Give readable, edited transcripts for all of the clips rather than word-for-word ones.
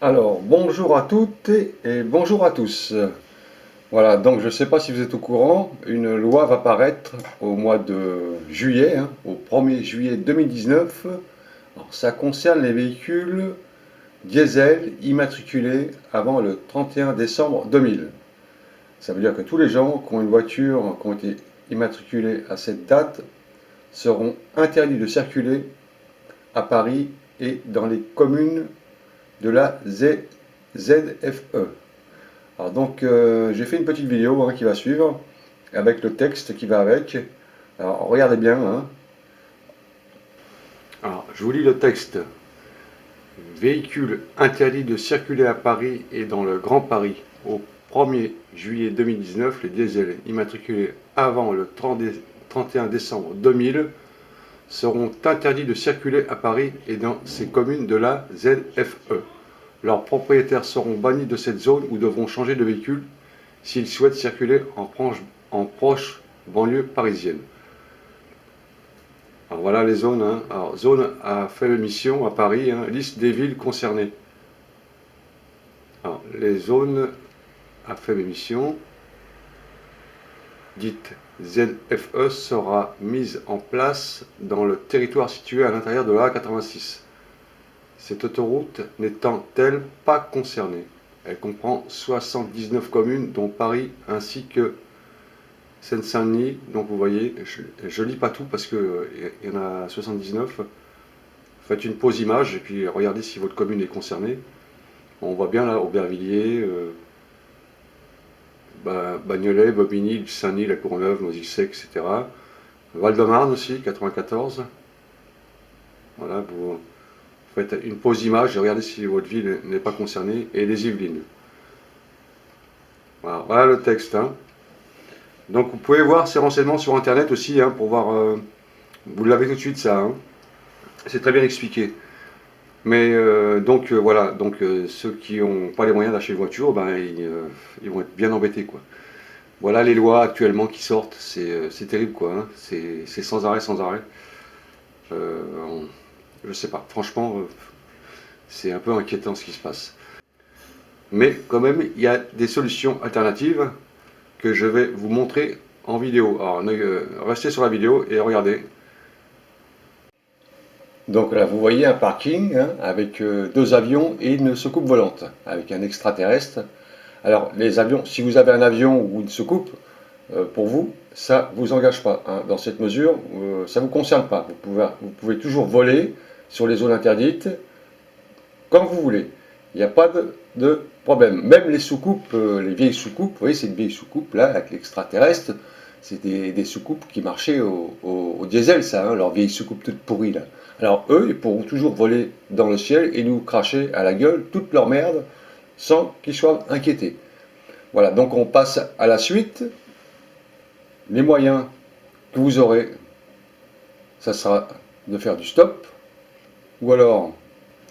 Alors, bonjour à toutes et bonjour à tous. Voilà, donc je ne sais pas si vous êtes au courant, une loi va paraître au mois de juillet, au 1er juillet 2019. Alors, ça concerne les véhicules diesel immatriculés avant le 31 décembre 2000. Ça veut dire que tous les gens qui ont une voiture qui ont été immatriculés à cette date seront interdits de circuler à Paris et dans les communes de la ZFE. Alors donc j'ai fait une petite vidéo qui va suivre avec le texte qui va avec. Alors regardez bien. Alors je vous lis le texte. Véhicule interdit de circuler à Paris et dans le Grand Paris au 1er juillet 2019, les diesels immatriculés avant le 31 décembre 2000 seront interdits de circuler à Paris et dans ces communes de la ZFE. Leurs propriétaires seront bannis de cette zone ou devront changer de véhicule s'ils souhaitent circuler en proche banlieue parisienne. Alors voilà les zones. Alors, zone à faible émission à Paris, liste des villes concernées. Alors, les zones à faible émission, dite ZFE, sera mise en place dans le territoire situé à l'intérieur de la A86. Cette autoroute n'étant-elle pas concernée. Elle comprend 79 communes, dont Paris, ainsi que Seine-Saint-Denis. Donc vous voyez, je ne lis pas tout parce qu'il y en a 79. Faites une pause image et puis regardez si votre commune est concernée. On voit bien là, Aubervilliers, Bagnolet, Bobigny, Saint-Denis, La Courneuve, Noisy-le-Sec, etc. Val-de-Marne aussi, 94. Voilà, vous faites une pause image et regardez si votre ville n'est pas concernée, et les Yvelines. Voilà le texte. Donc vous pouvez voir ces renseignements sur internet aussi, pour voir, vous l'avez tout de suite ça, c'est très bien expliqué. Mais voilà, donc ceux qui n'ont pas les moyens d'acheter une voiture, ils vont être bien embêtés, quoi. Voilà les lois actuellement qui sortent, c'est terrible, quoi, c'est sans arrêt, sans arrêt. Je sais pas, franchement, c'est un peu inquiétant ce qui se passe. Mais quand même, il y a des solutions alternatives que je vais vous montrer en vidéo. Alors, restez sur la vidéo et regardez. Donc là, vous voyez un parking avec deux avions et une soucoupe volante, avec un extraterrestre. Alors, les avions, si vous avez un avion ou une soucoupe, pour vous, ça ne vous engage pas. Dans cette mesure, ça ne vous concerne pas. Vous pouvez toujours voler sur les zones interdites, comme vous voulez. Il n'y a pas de problème. Même les soucoupes, les vieilles soucoupes, vous voyez, c'est une vieille soucoupe là, avec l'extraterrestre, c'est des soucoupes qui marchaient au diesel, ça, leurs vieilles soucoupes toutes pourries là. Alors eux, ils pourront toujours voler dans le ciel et nous cracher à la gueule toute leur merde sans qu'ils soient inquiétés. Voilà, donc on passe à la suite. Les moyens que vous aurez, ça sera de faire du stop, ou alors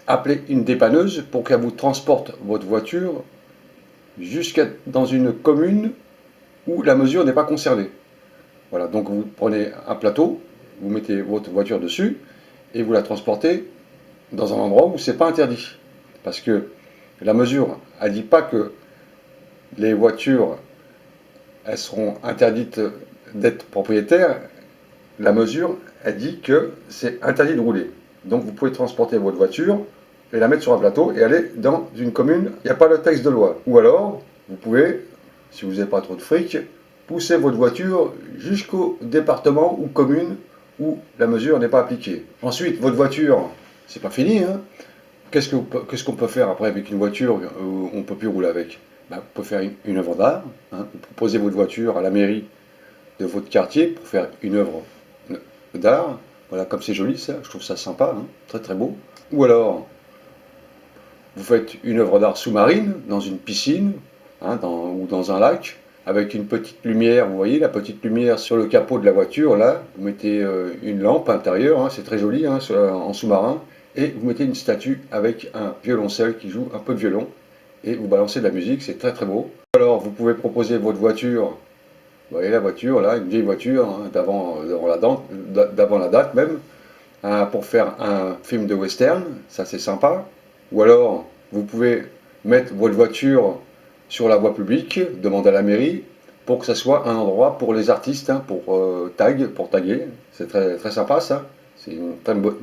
appeler une dépanneuse pour qu'elle vous transporte votre voiture jusqu'à dans une commune où la mesure n'est pas concernée. Voilà, donc vous prenez un plateau, vous mettez votre voiture dessus et vous la transportez dans un endroit où c'est pas interdit. Parce que la mesure, elle ne dit pas que les voitures, elles seront interdites d'être propriétaires. La mesure, elle dit que c'est interdit de rouler. Donc vous pouvez transporter votre voiture et la mettre sur un plateau et aller dans une commune, il n'y a pas le texte de loi. Ou alors, vous pouvez, si vous n'avez pas trop de fric, pousser votre voiture jusqu'au département ou commune où la mesure n'est pas appliquée. Ensuite, votre voiture, c'est pas fini. Qu'est-ce qu'on peut faire après avec une voiture où on ne peut plus rouler avec? On peut faire une œuvre d'art. Vous proposez votre voiture à la mairie de votre quartier pour faire une œuvre d'art. Voilà, comme c'est joli ça, je trouve ça sympa, très très beau. Ou alors, vous faites une œuvre d'art sous-marine dans une piscine ou dans un lac, avec une petite lumière, vous voyez la petite lumière sur le capot de la voiture, là, vous mettez une lampe intérieure, c'est très joli, en sous-marin, et vous mettez une statue avec un violoncelle qui joue un peu de violon, et vous balancez de la musique, c'est très très beau. Alors, vous pouvez proposer votre voiture, vous voyez la voiture, là, une vieille voiture, d'avant la date même, pour faire un film de western, ça c'est sympa. Ou alors, vous pouvez mettre votre voiture sur la voie publique, demander à la mairie, pour que ça soit un endroit pour les artistes, hein, pour taguer. C'est très, très sympa ça. C'est une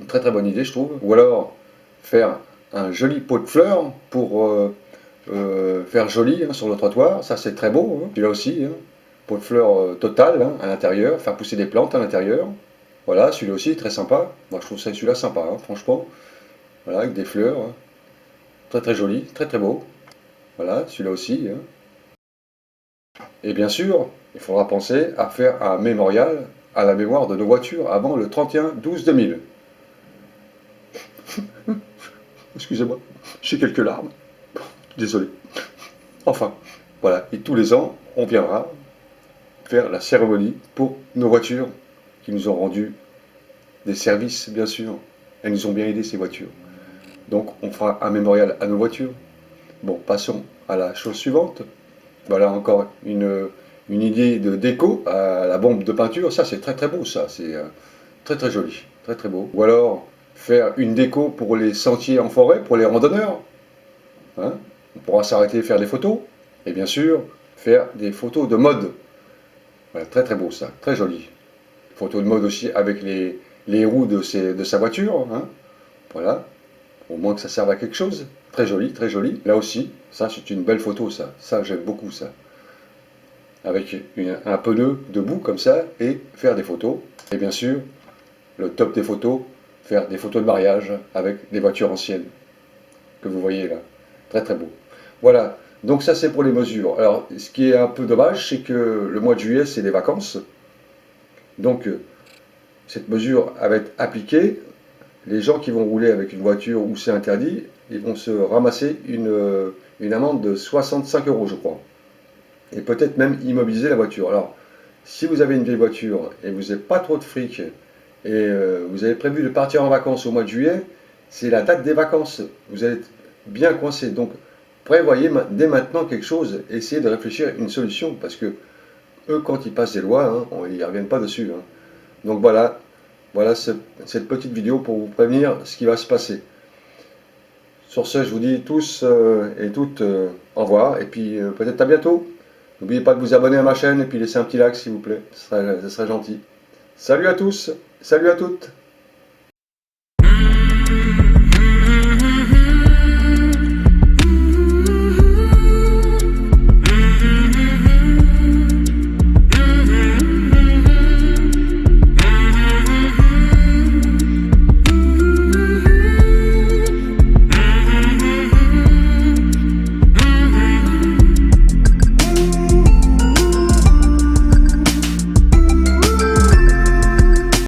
très bonne idée, je trouve. Ou alors faire un joli pot de fleurs pour faire joli, hein, sur le trottoir. Ça, c'est très beau. Hein. Puis là aussi, hein, pot de fleurs total, hein, à l'intérieur. Faire pousser des plantes à l'intérieur. Voilà, celui-là aussi, très sympa. Moi, je trouve celui-là sympa, hein, franchement. Voilà, avec des fleurs. Hein. Très très joli, très très beau. Voilà, celui-là aussi. Hein. Et bien sûr, il faudra penser à faire un mémorial à la mémoire de nos voitures avant le 31-12-2000. Excusez-moi, j'ai quelques larmes. Désolé. Enfin, voilà. Et tous les ans, on viendra faire la cérémonie pour nos voitures qui nous ont rendu des services, bien sûr. Elles nous ont bien aidé, ces voitures. Donc, on fera un mémorial à nos voitures. Bon, passons à la chose suivante. Voilà encore une idée de déco à la bombe de peinture. Ça, c'est très très beau, ça. C'est très très joli, très très beau. Ou alors, faire une déco pour les sentiers en forêt, pour les randonneurs. Hein, on pourra s'arrêter et faire des photos. Et bien sûr, faire des photos de mode. Voilà, très très beau ça, très joli. Photos de mode aussi avec les roues de sa voiture. Hein. Voilà, au moins que ça serve à quelque chose. Très joli, très joli. Là aussi, ça c'est une belle photo ça. Ça j'aime beaucoup ça. Avec un pneu debout comme ça et faire des photos. Et bien sûr, le top des photos, faire des photos de mariage avec des voitures anciennes. Que vous voyez là. Très très beau. Voilà, donc ça c'est pour les mesures. Alors ce qui est un peu dommage, c'est que le mois de juillet c'est les vacances. Donc cette mesure va être appliquée. Les gens qui vont rouler avec une voiture où c'est interdit, ils vont se ramasser une amende de 65 € je crois. Et peut-être même immobiliser la voiture. Alors, si vous avez une vieille voiture et vous n'avez pas trop de fric et vous avez prévu de partir en vacances au mois de juillet, c'est la date des vacances. Vous allez être bien coincé. Donc, prévoyez dès maintenant quelque chose. Essayez de réfléchir à une solution. Parce que eux, quand ils passent des lois, hein, ils ne reviennent pas dessus. Hein. Donc voilà, voilà cette petite vidéo pour vous prévenir ce qui va se passer. Sur ce, je vous dis tous et toutes au revoir. Et puis peut-être à bientôt. N'oubliez pas de vous abonner à ma chaîne et puis laisser un petit like s'il vous plaît, ce serait gentil. Salut à tous, salut à toutes.